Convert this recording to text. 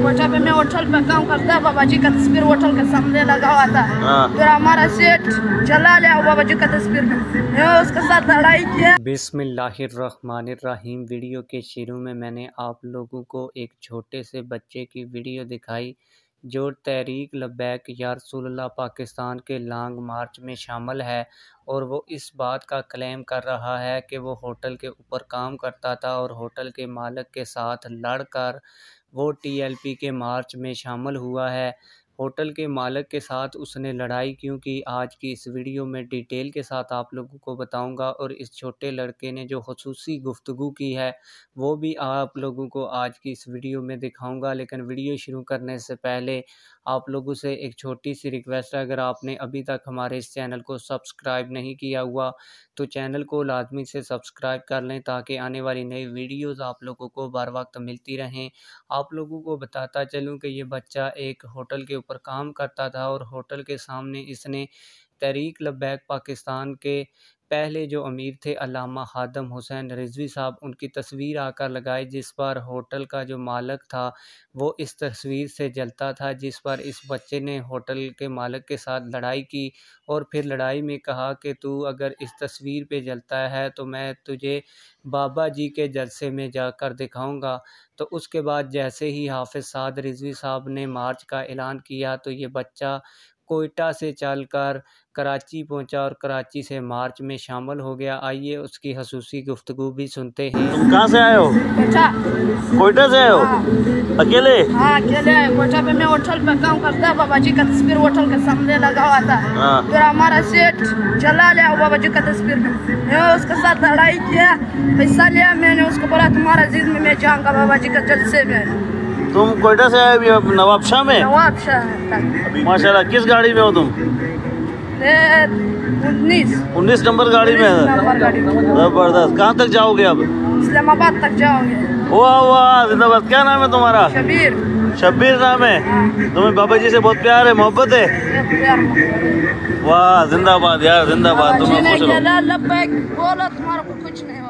कोटा पे मैं होटल पे काम करता, बाबा जी का तस्वीर होटल के सामने लगा हुआ था। फिर हमारा सेठ चला लिया बाबा जी का तस्वीर में, उसके साथ लड़ाई किया। बिस्मिल्लाहिर्रहमानिर्रहीम। वीडियो के शुरू में मैंने आप लोगों को एक छोटे से बच्चे की वीडियो दिखाई जो तहरीक लब्बैक या रसूलुल्लाह पाकिस्तान के लॉन्ग मार्च में शामिल है, और वो इस बात का क्लेम कर रहा है कि वो होटल के ऊपर काम करता था और होटल के मालिक के साथ लड़कर वो TLP के मार्च में शामिल हुआ है। होटल के मालिक के साथ उसने लड़ाई क्यों की, आज की इस वीडियो में डिटेल के साथ आप लोगों को बताऊंगा, और इस छोटे लड़के ने जो ख़ुसूसी गुफ्तगू की है वो भी आप लोगों को आज की इस वीडियो में दिखाऊंगा। लेकिन वीडियो शुरू करने से पहले आप लोगों से एक छोटी सी रिक्वेस्ट है, अगर आपने अभी तक हमारे इस चैनल को सब्सक्राइब नहीं किया हुआ तो चैनल को लाजमी से सब्सक्राइब कर लें ताकि आने वाली नई वीडियोज़ आप लोगों को बर वक्त मिलती रहें। आप लोगों को बताता चलूँ कि ये बच्चा एक होटल के ऊपर काम करता था और होटल के सामने इसने तहरीक लब्बैक पाकिस्तान के पहले जो अमीर थे अल्लामा खादम हुसैन रिजवी साहब, उनकी तस्वीर आकर लगाई, जिस पर होटल का जो मालिक था वो इस तस्वीर से जलता था, जिस पर इस बच्चे ने होटल के मालिक के साथ लड़ाई की और फिर लड़ाई में कहा कि तू अगर इस तस्वीर पे जलता है तो मैं तुझे बाबा जी के जलसे में जाकर दिखाऊंगा। तो उसके बाद जैसे ही हाफिज़ साद रिजवी साहब ने मार्च का ऐलान किया तो ये बच्चा कोयटा से चलकर कराची पहुंचा और कराची से मार्च में शामिल हो गया। आइए उसकी हसूसी गुफ्तगू भी सुनते हैं। तुम कहाँ से आए हो? कोटा। कोयटा से आए हो? अकेले? हाँ अकेले। कोटा पे मैं होटल पे काम करता, बाबा जी का तस्वीर होटल के सामने लगा हुआ था। फिर हमारा सेठ चला लिया बाबा जी का तस्वीर में, उसके साथ लड़ाई किया, पैसा लिया। मैंने उसको बोला तुम्हारा जिद में मैं जाऊँगा बाबा जी का जलसे में। तुम कोयटा से आए अभी नवाबशाह में? नवाबशाह। माशाल्लाह। किस गाड़ी में हो तुम? 19 नंबर गाड़ी में। जबरदस्त। कहाँ तक जाओगे अब? इस्लामाबाद तक जाओगे। वाह वाह, जिंदाबाद। क्या नाम है तुम्हारा? शबीर। शब्बीर नाम है। तुम्हें बाबा जी से बहुत प्यार है, मोहब्बत है? वाह, जिंदाबाद यार, जिंदाबाद। तुम्हें खुश रहो। लब्बैक बोलो, तुम्हारा कुछ नहीं